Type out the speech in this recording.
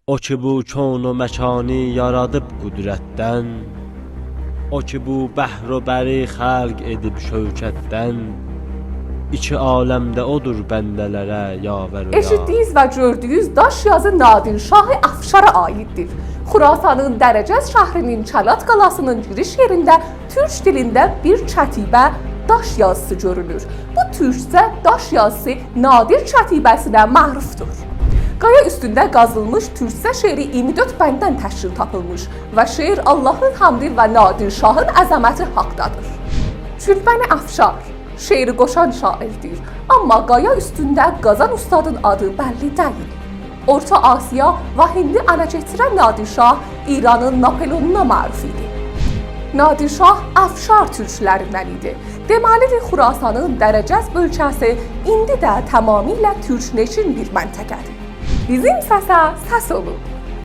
O ki bu kön-u məkani yaradıb qüdrətdən, o ki bu bəhr-u bəri xəlq edib şövkətdən, iki aləmdə odur bəndələrə yavər o yar. Eşitdiyiniz və gördüyünüz daş yazı Nadir Şahı Afşara aiddir. Xurasanın Dərəcəz şəhrinin Kəlat qalasının giriş yerində türk dilində bir kətibə daş yazısı görülür. Bu türkcə daş yazısı Nadir kətibəsinə mərufdur. Qaya üstündə qazılmış türkcə şeiri 24 bəndən təşkil tapılmış və şeir Allahın hamdi və Nadir Şahın əzəməti haqdadır. Gülbəni Afşar şeiri qoşan şairdir, amma qaya üstündə qazan ustadın adı bəlli deyil. Orta Asiya və Hindi ələ gətirən Nadir Şah İranın Napoleonuna məruf idi. Nadir Şah Afşar türklərindən idi. Deməlidir Xurasanın Dərəcəz bölgəsi indi də tamamilə türk-neşin bir məntəqədir. Bizim səsə səs olun.